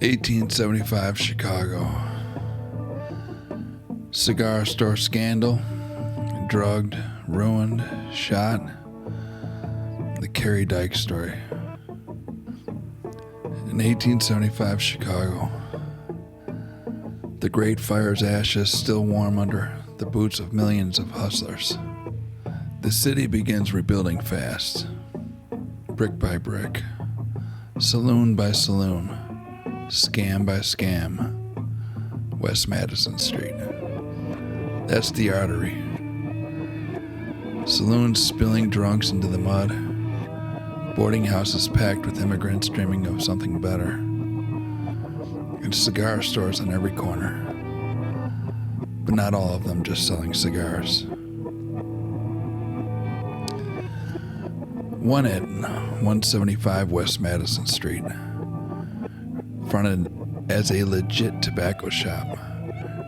1875 Chicago. Cigar store scandal. Drugged, ruined, shot. The Carrie Dyke story. In 1875 Chicago, the Great Fire's ashes still warm under the boots of millions of hustlers. The city begins rebuilding fast, brick by brick, saloon by saloon, scam by scam. West Madison Street. That's the artery. Saloons spilling drunks into the mud, boarding houses packed with immigrants dreaming of something better, and cigar stores on every corner, but not all of them just selling cigars. One at 175 West Madison Street, fronted as a legit tobacco shop,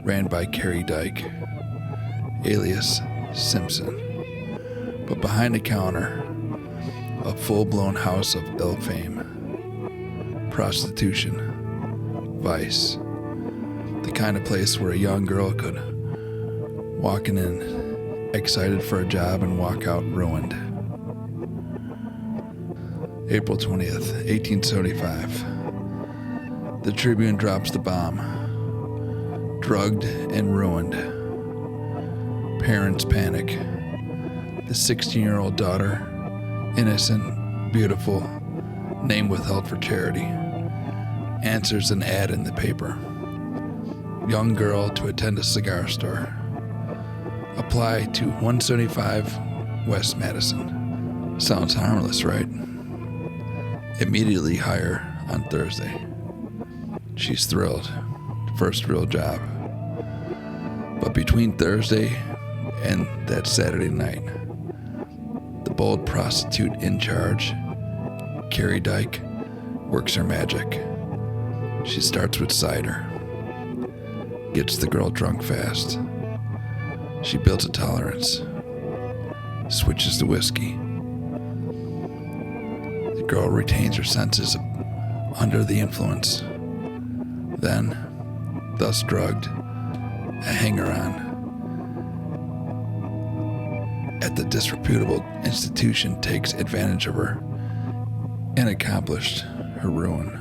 ran by Carrie Dyke, alias Simpson. But behind the counter, a full-blown house of ill fame. Prostitution. Vice. The kind of place where a young girl could walk in excited for a job and walk out ruined. April 20th, 1875. The Tribune drops the bomb. Drugged and ruined. Parents panic. The 16-year-old daughter, innocent, beautiful, name withheld for charity, answers an ad in the paper. Young girl to attend a cigar store. Apply to 175 West Madison. Sounds harmless, right? Immediately hire on Thursday. She's thrilled. First real job. But between Thursday and that Saturday night, the bold prostitute in charge, Carrie Dyke, works her magic. She starts with cider, gets the girl drunk fast. She builds a tolerance, switches to whiskey. The girl retains her senses under the influence. Then, thus drugged, a hanger-on at the disreputable institution takes advantage of her and accomplished her ruin.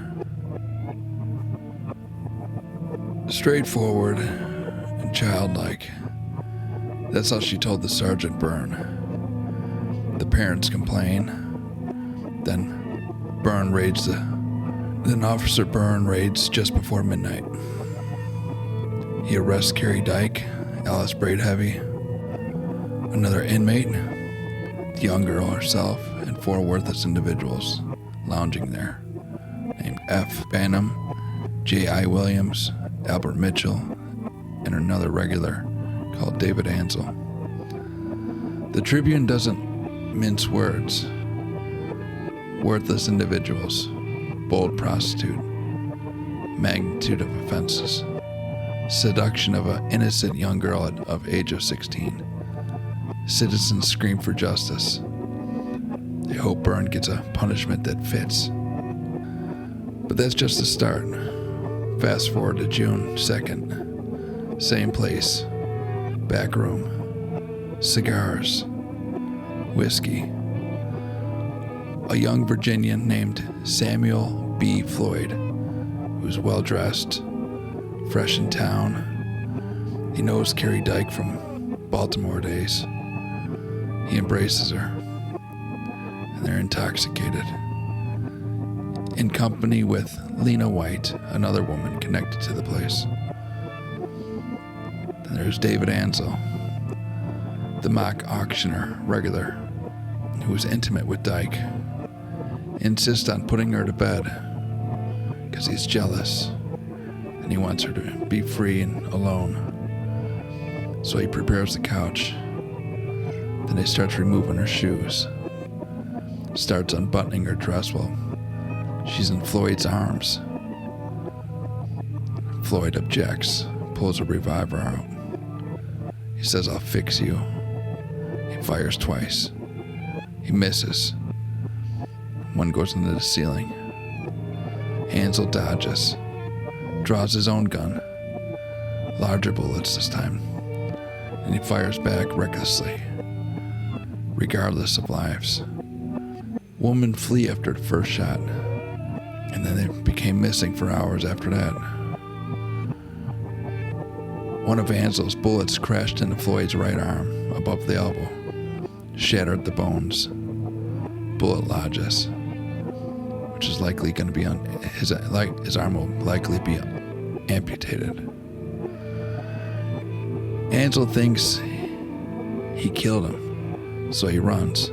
Straightforward and childlike. That's how she told the Sergeant Byrne. The parents complain. Then Officer Byrne raids just before midnight. He arrests Carrie Dyke, Alice Braidheavy, another inmate, the young girl herself, and 4 worthless individuals lounging there, named F. Banham, J.I. Williams, Albert Mitchell, and another regular called David Anzel. The Tribune doesn't mince words. Worthless individuals, bold prostitute, magnitude of offenses, seduction of an innocent young girl of age of 16. Citizens scream for justice. They hope Byrne gets a punishment that fits. But that's just the start. Fast forward to June 2nd. Same place. Back room. Cigars. Whiskey. A young Virginian named Samuel B. Floyd, who's well-dressed, fresh in town. He knows Carrie Dyke from Baltimore days. He embraces her, and they're intoxicated. In company with Lena White, another woman connected to the place. Then there's David Anzel, the mock auctioneer regular, who was intimate with Dyke. Insists on putting her to bed because he's jealous and he wants her to be free and alone. So he prepares the couch. Then he starts removing her shoes. Starts unbuttoning her dress while she's in Floyd's arms. Floyd objects, pulls a revolver out. He says, "I'll fix you." He fires twice. He misses. One goes into the ceiling. Anzel dodges. draws his own gun, larger bullets this time, and he fires back recklessly, regardless of lives. Women flee after the first shot, and then they became missing for hours after that. One of Anzel's bullets crashed into Floyd's right arm above the elbow, shattered the bones. Bullet lodges, which is likely going to be his arm will likely be amputated. Anzel thinks he killed him, so he runs,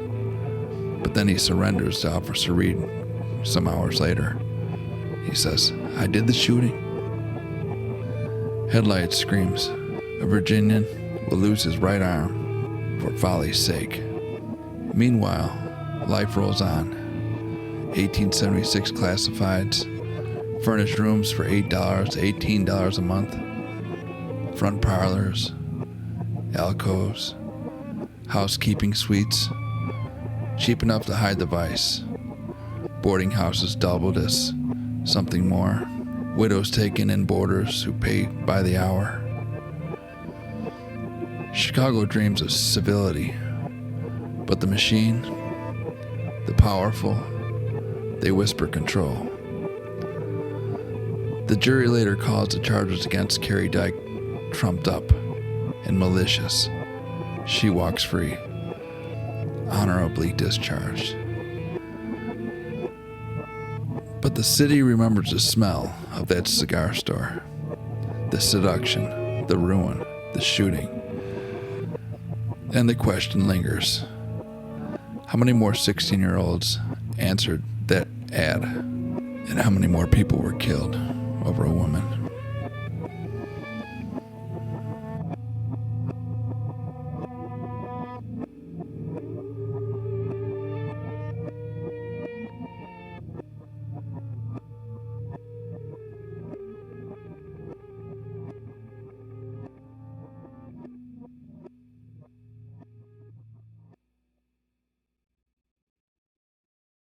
but then he surrenders to Officer Reed some hours later. He says, "I did the shooting." Headlight screams, a Virginian will lose his right arm for folly's sake. Meanwhile, life rolls on. 1876 classifieds, furnished rooms for $8 to $18 a month, front parlors, alcoves, housekeeping suites, cheap enough to hide the vice. Boarding houses doubled as something more. Widows taking in boarders who pay by the hour. Chicago dreams of civility, but the machine, the powerful, they whisper control. The jury later calls the charges against Carrie Dyke trumped up and malicious. She walks free, honorably discharged. But the city remembers the smell of that cigar store, the seduction, the ruin, the shooting. And the question lingers. How many more 16-year-olds answered that ad? And how many more people were killed over a woman?